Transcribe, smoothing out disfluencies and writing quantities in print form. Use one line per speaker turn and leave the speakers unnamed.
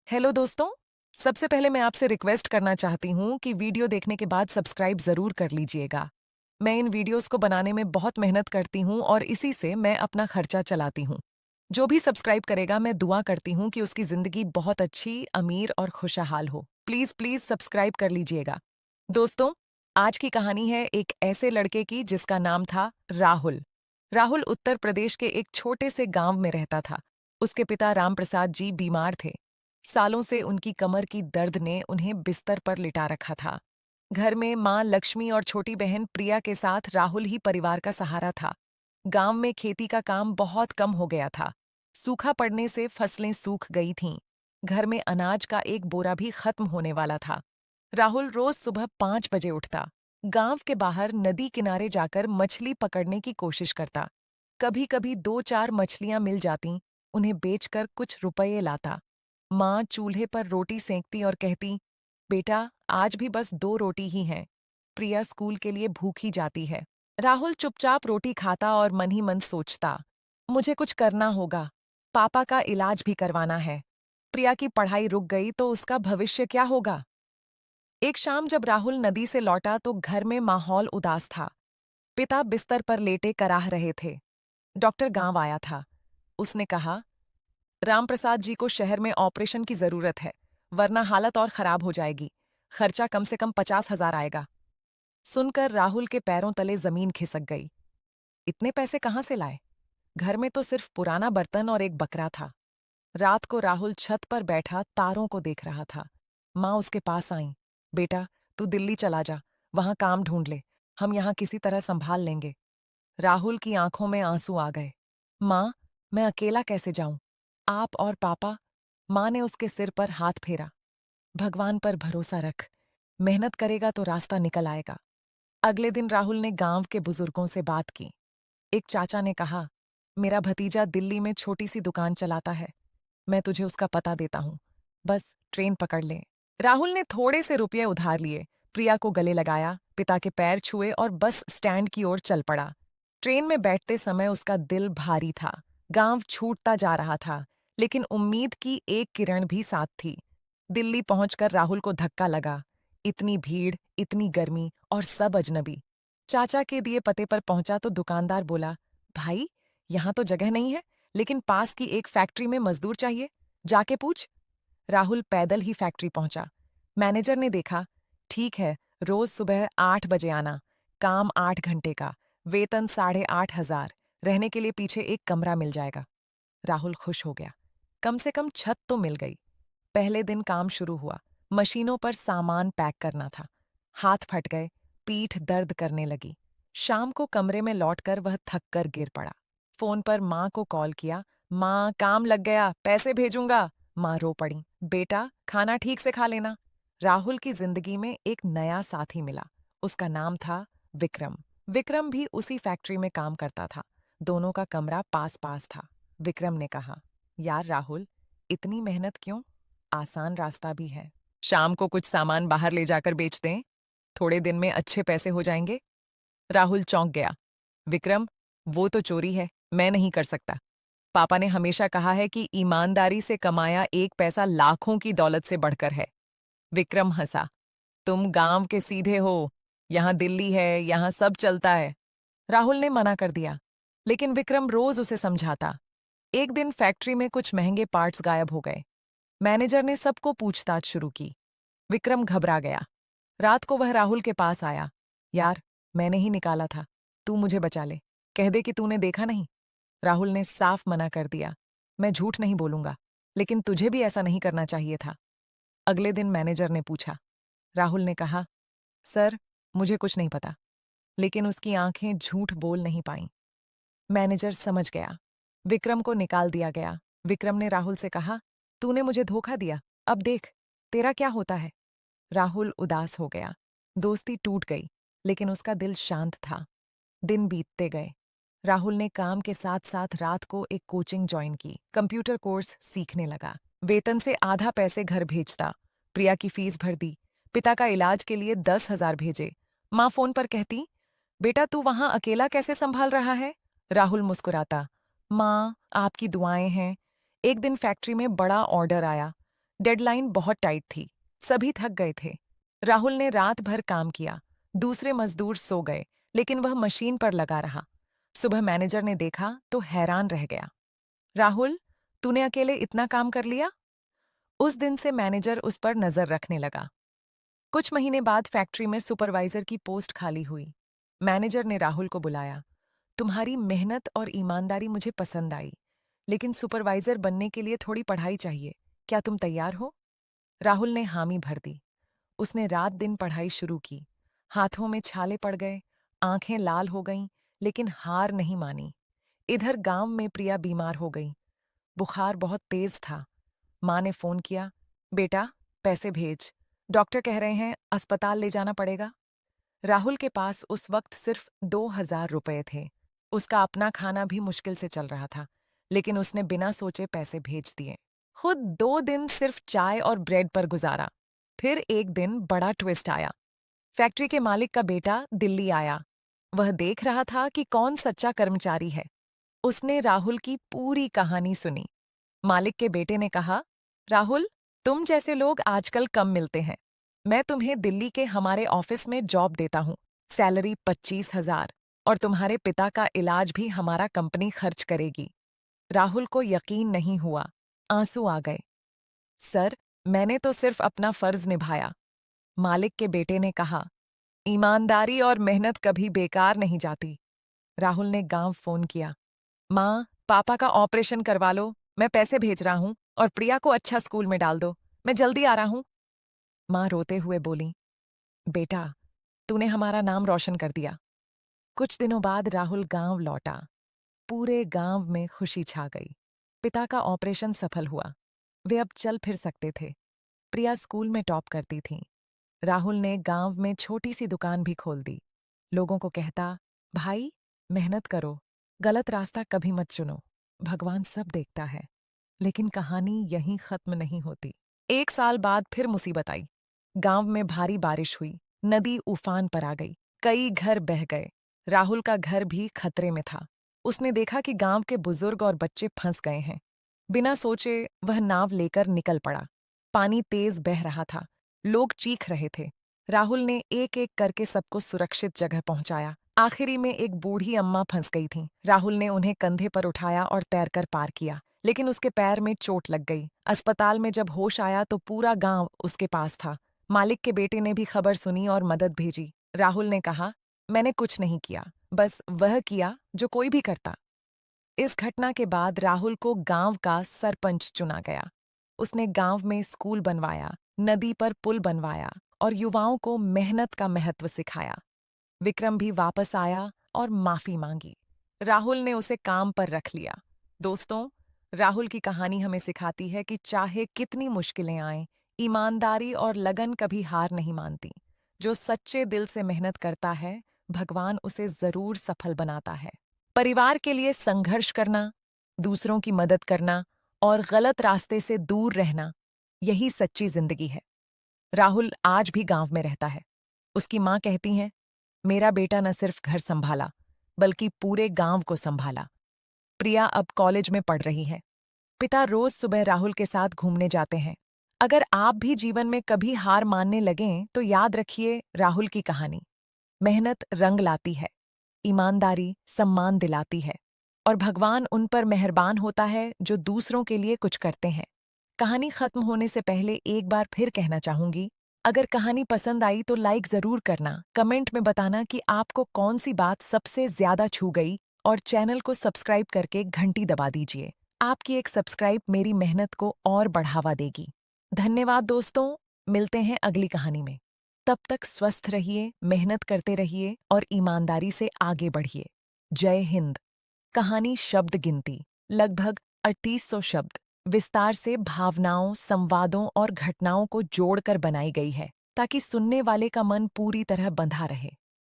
Hello दोस्तों। सबसे पहले मैं आपसे रिक्वेस्ट करना चाहती हूँ कि वीडियो देखने के बाद सब्सक्राइब ज़रूर कर लीजिएगा। मैं इन वीडियोस को बनाने में बहुत मेहनत करती हूँ और इसी से मैं अपना खर्चा चलाती हूँ। जो भी सब्सक्राइब करेगा मैं दुआ करती हूँ कि उसकी ज़िंदगी बहुत अच्छी, अमीर और खुशहाल हो। प्लीज़ प्लीज़ सब्सक्राइब कर लीजिएगा। दोस्तों, आज की कहानी है एक ऐसे लड़के की जिसका नाम था राहुल। राहुल उत्तर प्रदेश के एक छोटे से गांव में रहता था। उसके पिता रामप्रसाद जी बीमार थे। सालों से उनकी कमर की दर्द ने उन्हें बिस्तर पर लिटा रखा था। घर में माँ लक्ष्मी और छोटी बहन प्रिया के साथ राहुल ही परिवार का सहारा था। गांव में खेती का काम बहुत कम हो गया था। सूखा पड़ने से फसलें सूख गई थीं। घर में अनाज का एक बोरा भी खत्म होने वाला था। राहुल रोज सुबह 5 बजे उठता। गांव के बाहर नदी किनारे जाकर मछली पकड़ने की कोशिश करता। कभी कभी 2-4 मछलियां मिल जातीं, उन्हें बेचकर कुछ रुपये लाता। माँ चूल्हे पर रोटी सेंकती और कहती, बेटा आज भी बस 2 रोटी ही हैं। प्रिया स्कूल के लिए भूखी जाती है। राहुल चुपचाप रोटी खाता और मन ही मन सोचता, मुझे कुछ करना होगा। पापा का इलाज भी करवाना है। प्रिया की पढ़ाई रुक गई तो उसका भविष्य क्या होगा। एक शाम जब राहुल नदी से लौटा तो घर में माहौल उदास था। पिता बिस्तर पर लेटे कराह रहे थे। डॉक्टर गांव आया था। उसने कहा, रामप्रसाद जी को शहर में ऑपरेशन की जरूरत है, वरना हालत और खराब हो जाएगी। खर्चा कम से कम 50,000 आएगा। सुनकर राहुल के पैरों तले जमीन खिसक गई। इतने पैसे कहाँ से लाए? घर में तो सिर्फ पुराना बर्तन और एक बकरा था। रात को राहुल छत पर बैठा तारों को देख रहा था। माँ उसके पास आई। बेटा, तू दिल्ली चला जा, वहां काम ढूंढ ले। हम यहाँ किसी तरह संभाल लेंगे। राहुल की आंखों में आंसू आ गए। माँ, मैं अकेला कैसे जाऊं? आप और पापा। माँ ने उसके सिर पर हाथ फेरा। भगवान पर भरोसा रख। मेहनत करेगा तो रास्ता निकल आएगा। अगले दिन राहुल ने गांव के बुजुर्गों से बात की। एक चाचा ने कहा, मेरा भतीजा दिल्ली में छोटी सी दुकान चलाता है। मैं तुझे उसका पता देता हूँ। बस ट्रेन पकड़ ले। राहुल ने थोड़े से रुपये उधार लिए, प्रिया को गले लगाया, पिता के पैर छुए और बस स्टैंड की ओर चल पड़ा। ट्रेन में बैठते समय उसका दिल भारी था। गांव छूटता जा रहा था, लेकिन उम्मीद की एक किरण भी साथ थी। दिल्ली पहुंचकर राहुल को धक्का लगा। इतनी भीड़, इतनी गर्मी और सब अजनबी। चाचा के दिए पते पर पहुंचा तो दुकानदार बोला, भाई, यहाँ तो जगह नहीं है, लेकिन पास की एक फैक्ट्री में मजदूर चाहिए, जाके पूछ। राहुल पैदल ही फैक्ट्री पहुंचा। मैनेजर ने देखा, ठीक है, रोज सुबह 8 बजे आना, काम 8 घंटे का, वेतन 8,500, रहने के लिए पीछे एक कमरा मिल जाएगा। राहुल खुश हो गया। कम से कम छत तो मिल गई। पहले दिन काम शुरू हुआ। मशीनों पर सामान पैक करना था। हाथ फट गए, पीठ दर्द करने लगी। शाम को कमरे में लौटकर वह थक कर गिर पड़ा। फोन पर माँ को कॉल किया। माँ, काम लग गया, पैसे भेजूंगा। माँ रो पड़ी। बेटा, खाना ठीक से खा लेना। राहुल की जिंदगी में एक नया साथी मिला। उसका नाम था विक्रम। विक्रम भी उसी फैक्ट्री में काम करता था। दोनों का कमरा पास पास था। विक्रम ने कहा, यार राहुल, इतनी मेहनत क्यों? आसान रास्ता भी है। शाम को कुछ सामान बाहर ले जाकर बेच दें, थोड़े दिन में अच्छे पैसे हो जाएंगे। राहुल चौंक गया। विक्रम, वो तो चोरी है, मैं नहीं कर सकता। पापा ने हमेशा कहा है कि ईमानदारी से कमाया एक पैसा लाखों की दौलत से बढ़कर है। विक्रम हंसा। तुम गांव के सीधे हो, यहाँ दिल्ली है, यहाँ सब चलता है। राहुल ने मना कर दिया, लेकिन विक्रम रोज उसे समझाता। एक दिन फैक्ट्री में कुछ महंगे पार्ट्स गायब हो गए। मैनेजर ने सबको पूछताछ शुरू की। विक्रम घबरा गया। रात को वह राहुल के पास आया। यार, मैंने ही निकाला था, तू मुझे बचा ले। कह दे कि तूने देखा नहीं। राहुल ने साफ मना कर दिया, मैं झूठ नहीं बोलूंगा, लेकिन तुझे भी ऐसा नहीं करना चाहिए था। अगले दिन मैनेजर ने पूछा। राहुल ने कहा, सर, मुझे कुछ नहीं पता। लेकिन उसकी आंखें झूठ बोल नहीं पाईं। मैनेजर समझ गया। विक्रम को निकाल दिया गया। विक्रम ने राहुल से कहा, तूने मुझे धोखा दिया, अब देख तेरा क्या होता है। राहुल उदास हो गया। दोस्ती टूट गई, लेकिन उसका दिल शांत था। दिन बीतते गए। राहुल ने काम के साथ साथ रात को एक कोचिंग ज्वाइन की, कंप्यूटर कोर्स सीखने लगा। वेतन से आधा पैसे घर भेजता। प्रिया की फीस भर दी। पिता का इलाज के लिए 10,000 भेजे। माँ फोन पर कहती, बेटा तू वहां अकेला कैसे संभाल रहा है? राहुल मुस्कुराता, माँ, आपकी दुआएं हैं। एक दिन फैक्ट्री में बड़ा ऑर्डर आया। डेडलाइन बहुत टाइट थी, सभी थक गए थे। राहुल ने रात भर काम किया, दूसरे मजदूर सो गए, लेकिन वह मशीन पर लगा रहा। सुबह मैनेजर ने देखा तो हैरान रह गया। राहुल, तूने अकेले इतना काम कर लिया? उस दिन से मैनेजर उस पर नजर रखने लगा। कुछ महीने बाद फैक्ट्री में सुपरवाइजर की पोस्ट खाली हुई। मैनेजर ने राहुल को बुलाया। तुम्हारी मेहनत और ईमानदारी मुझे पसंद आई, लेकिन सुपरवाइजर बनने के लिए थोड़ी पढ़ाई चाहिए। क्या तुम तैयार हो? राहुल ने हामी भर दी। उसने रात दिन पढ़ाई शुरू की। हाथों में छाले पड़ गए, आंखें लाल हो गईं, लेकिन हार नहीं मानी। इधर गांव में प्रिया बीमार हो गई। बुखार बहुत तेज था। माँ ने फोन किया, बेटा पैसे भेज, डॉक्टर कह रहे हैं अस्पताल ले जाना पड़ेगा। राहुल के पास उस वक्त सिर्फ 2,000 रुपए थे। उसका अपना खाना भी मुश्किल से चल रहा था, लेकिन उसने बिना सोचे पैसे भेज दिए। खुद 2 दिन सिर्फ चाय और ब्रेड पर गुजारा। फिर एक दिन बड़ा ट्विस्ट आया। फैक्ट्री के मालिक का बेटा दिल्ली आया। वह देख रहा था कि कौन सच्चा कर्मचारी है। उसने राहुल की पूरी कहानी सुनी। मालिक के बेटे ने कहा, राहुल, तुम जैसे लोग आजकल कम मिलते हैं। मैं तुम्हें दिल्ली के हमारे ऑफिस में जॉब देता हूँ। सैलरी 25,000 और तुम्हारे पिता का इलाज भी हमारा कंपनी खर्च करेगी। राहुल को यकीन नहीं हुआ, आंसू आ गए। सर, मैंने तो सिर्फ अपना फर्ज निभाया। मालिक के बेटे ने कहा, ईमानदारी और मेहनत कभी बेकार नहीं जाती। राहुल ने गांव फोन किया, माँ, पापा का ऑपरेशन करवा लो, मैं पैसे भेज रहा हूँ, और प्रिया को अच्छा स्कूल में डाल दो, मैं जल्दी आ रहा हूँ। माँ रोते हुए बोली, बेटा, तूने हमारा नाम रोशन कर दिया। कुछ दिनों बाद राहुल गांव लौटा। पूरे गांव में खुशी छा गई। पिता का ऑपरेशन सफल हुआ। वे अब चल फिर सकते थे। प्रिया स्कूल में टॉप करती थी। राहुल ने गांव में छोटी सी दुकान भी खोल दी। लोगों को कहता, भाई, मेहनत करो, गलत रास्ता कभी मत चुनो, भगवान सब देखता है। लेकिन कहानी यहीं खत्म नहीं होती। 1 साल बाद फिर मुसीबत आई। गांव में भारी बारिश हुई, नदी उफान पर आ गई, कई घर बह गए। राहुल का घर भी खतरे में था। उसने देखा कि गांव के बुजुर्ग और बच्चे फंस गए हैं। बिना सोचे वह नाव लेकर निकल पड़ा। पानी तेज बह रहा था, लोग चीख रहे थे। राहुल ने एक एक करके सबको सुरक्षित जगह पहुंचाया। आखिरी में एक बूढ़ी अम्मा फंस गई थी। राहुल ने उन्हें कंधे पर उठाया और तैरकर पार किया, लेकिन उसके पैर में चोट लग गई। अस्पताल में जब होश आया तो पूरा गांव उसके पास था। मालिक के बेटे ने भी खबर सुनी और मदद भेजी। राहुल ने कहा, मैंने कुछ नहीं किया, बस वह किया जो कोई भी करता। इस घटना के बाद राहुल को गांव का सरपंच चुना गया। उसने गांव में स्कूल बनवाया, नदी पर पुल बनवाया और युवाओं को मेहनत का महत्व सिखाया। विक्रम भी वापस आया और माफी मांगी। राहुल ने उसे काम पर रख लिया। दोस्तों, राहुल की कहानी हमें सिखाती है कि चाहे कितनी मुश्किलें आएं, ईमानदारी और लगन कभी हार नहीं मानती। जो सच्चे दिल से मेहनत करता है, भगवान उसे जरूर सफल बनाता है। परिवार के लिए संघर्ष करना, दूसरों की मदद करना और गलत रास्ते से दूर रहना, यही सच्ची जिंदगी है। राहुल आज भी गांव में रहता है। उसकी माँ कहती हैं, मेरा बेटा न सिर्फ घर संभाला, बल्कि पूरे गांव को संभाला। प्रिया अब कॉलेज में पढ़ रही है। पिता रोज सुबह राहुल के साथ घूमने जाते हैं। अगर आप भी जीवन में कभी हार मानने लगें तो याद रखिए राहुल की कहानी। मेहनत रंग लाती है, ईमानदारी सम्मान दिलाती है, और भगवान उन पर मेहरबान होता है जो दूसरों के लिए कुछ करते हैं। कहानी खत्म होने से पहले एक बार फिर कहना चाहूंगी, अगर कहानी पसंद आई तो लाइक जरूर करना, कमेंट में बताना कि आपको कौन सी बात सबसे ज्यादा छू गई, और चैनल को सब्सक्राइब करके घंटी दबा दीजिए। आपकी एक सब्सक्राइब मेरी मेहनत को और बढ़ावा देगी। धन्यवाद दोस्तों, मिलते हैं अगली कहानी में। तब तक स्वस्थ रहिए, मेहनत करते रहिए और ईमानदारी से आगे बढ़िए। जय हिंद। कहानी शब्द गिनती लगभग 3800 शब्द, विस्तार से भावनाओं, संवादों और घटनाओं को जोड़कर बनाई गई है, ताकि सुनने वाले का मन पूरी तरह बंधा रहे।